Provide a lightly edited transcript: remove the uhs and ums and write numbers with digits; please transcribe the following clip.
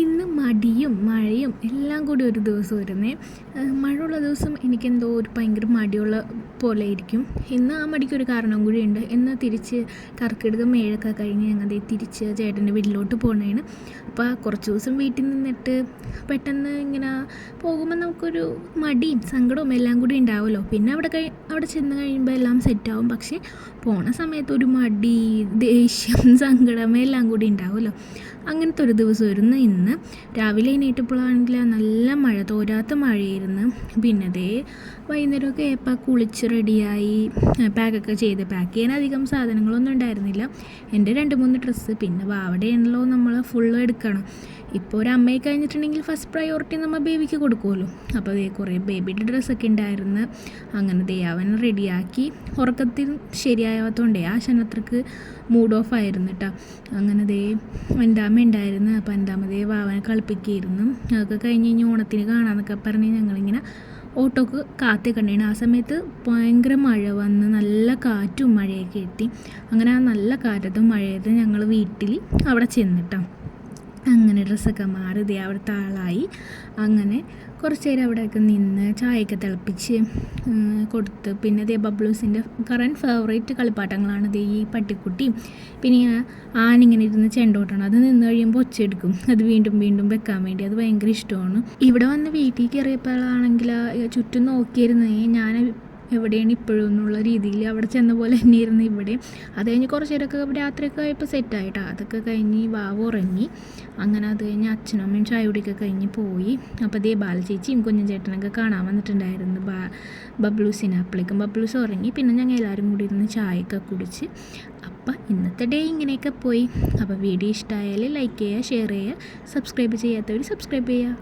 ഇന്ന് മടിയും മഴയും എല്ലാം കൂടി ഒരു ദിവസം വരുന്നേ. മഴയുള്ള ദിവസം എനിക്കെന്തോ ഒരു ഭയങ്കര മടിയുള്ള പോലെ ഇരിക്കും. ഇന്ന് ആ മടിക്കൊരു കാരണം കൂടിയുണ്ട്. ഇന്ന് തിരിച്ച് കർക്കിടകം 7 കഴിഞ്ഞ് ഞങ്ങൾ തിരിച്ച് ചേട്ടൻ്റെ വീട്ടിലോട്ട് പോകണേണ്. അപ്പോൾ കുറച്ച് ദിവസം വീട്ടിൽ നിന്നിട്ട് പെട്ടെന്ന് ഇങ്ങനെ പോകുമ്പോൾ നമുക്കൊരു മടിയും സങ്കടവും എല്ലാം കൂടി ഉണ്ടാവുമല്ലോ. പിന്നെ അവിടെ ചെന്ന് കഴിയുമ്പോൾ എല്ലാം സെറ്റാവും. പക്ഷേ പോണ സമയത്ത് ഒരു മടി, ദേഷ്യം, സങ്കടം എല്ലാം കൂടി ഉണ്ടാവുമല്ലോ. അങ്ങനത്തെ ഒരു ദിവസമായിരുന്നു ഇന്ന്. രാവിലെ എണീറ്റപ്പോഴാണെങ്കിൽ നല്ല മഴ, തോരാത്ത മഴയായിരുന്നു. പിന്നെ വൈകുന്നേരമൊക്കെ ആയപ്പോൾ കുളിച്ച് റെഡിയായി പാക്ക് ചെയ്യാൻ അധികം സാധനങ്ങളൊന്നും ഉണ്ടായിരുന്നില്ല. എൻ്റെ 2-3 ഡ്രസ്സ്, പിന്നെ അവിടെയാണല്ലോ നമ്മൾ ഫുള്ള് എടുക്കണം. ഇപ്പോൾ ഒരു അമ്മയെ കഴിഞ്ഞിട്ടുണ്ടെങ്കിൽ ഫസ്റ്റ് പ്രയോറിറ്റി നമ്മൾ ബേബിക്ക് കൊടുക്കുമല്ലോ. അപ്പോൾ കുറേ ബേബിയുടെ ഡ്രസ്സൊക്കെ ഉണ്ടായിരുന്നു. അങ്ങനെ അവൻ റെഡിയാക്കി. ഉറക്കത്തിൽ ശരിയാവാത്തതുകൊണ്ടേ ആ ക്ഷണത്രക്ക് മൂഡ് ഓഫ് ആയിരുന്നു കേട്ടോ. അങ്ങനെ എൻ്റെ അമ്മ ഉണ്ടായിരുന്നു. അപ്പോൾ എൻ്റെ അമ്മ അവനെ കളിപ്പിക്കുകയായിരുന്നു. അതൊക്കെ കഴിഞ്ഞ് ഓണത്തിന് കാണാമെന്നൊക്കെ പറഞ്ഞ് ഞങ്ങളിങ്ങനെ ഓട്ടോക്ക് കാത്തിക്കണ്ടേണ്. ആ സമയത്ത് ഭയങ്കര മഴ വന്ന് നല്ല കാറ്റും മഴയൊക്കെ എത്തി. അങ്ങനെ ആ നല്ല കാറ്റത്തും മഴയത്തും ഞങ്ങൾ വീട്ടിൽ അവിടെ ചെന്നിട്ടോ. അങ്ങനെ ഡ്രസ്സൊക്കെ മാറി അവിടുത്തെ ആളായി. അങ്ങനെ കുറച്ച് നേരം അവിടെയൊക്കെ നിന്ന് ചായയൊക്കെ തിളപ്പിച്ച് കൊടുത്ത്, പിന്നെ ബബ്ലൂസിൻ്റെ കറൻറ്റ് ഫേവറേറ്റ് കളിപ്പാട്ടങ്ങളാണ് ഈ പട്ടിക്കുട്ടിയും. പിന്നെ ആനിങ്ങനെ ഇരുന്ന് ചെണ്ടോട്ടണം. അത് നിന്ന് കഴിയുമ്പോൾ ഒച്ചയെടുക്കും. അത് വീണ്ടും വീണ്ടും വെക്കാൻ വേണ്ടി അത് ഭയങ്കര ഇഷ്ടമാണ്. ഇവിടെ വന്ന് വീട്ടിൽ കയറിയപ്പോഴാണെങ്കിൽ ചുറ്റും നോക്കിയിരുന്നേ ഞാൻ എവിടെയാണ് ഇപ്പോഴും എന്നുള്ള രീതിയിൽ അവിടെ ചെന്ന പോലെ തന്നെ ഇരുന്ന് ഇവിടെ. അത് കഴിഞ്ഞ് കുറച്ച് നേരമൊക്കെ രാത്രിയൊക്കെ ആയപ്പോൾ സെറ്റായിട്ടോ. അതൊക്കെ കഴിഞ്ഞ് ഉറങ്ങി. അങ്ങനെ അത് കഴിഞ്ഞ് അച്ഛനും അമ്മയും ചായ കുടിയൊക്കെ കഴിഞ്ഞ് പോയി. അപ്പോൾ ബാലചേച്ചിയും കുഞ്ഞൻ ചേട്ടനൊക്കെ കാണാൻ വന്നിട്ടുണ്ടായിരുന്നു ബബ്ലൂസിനെ. അപ്പോഴേക്കും ബബ്ലൂസ് ഉറങ്ങി. പിന്നെ ഞങ്ങൾ എല്ലാവരും കൂടി ഇരുന്ന് ചായയൊക്കെ കുടിച്ച്. അപ്പം ഇന്നത്തെ ഡേ ഇങ്ങനെയൊക്കെ പോയി. അപ്പോൾ വീഡിയോ ഇഷ്ടമായാൽ ലൈക്ക് ചെയ്യുക, ഷെയർ ചെയ്യുക, സബ്സ്ക്രൈബ് ചെയ്യാത്തവർ സബ്സ്ക്രൈബ് ചെയ്യുക.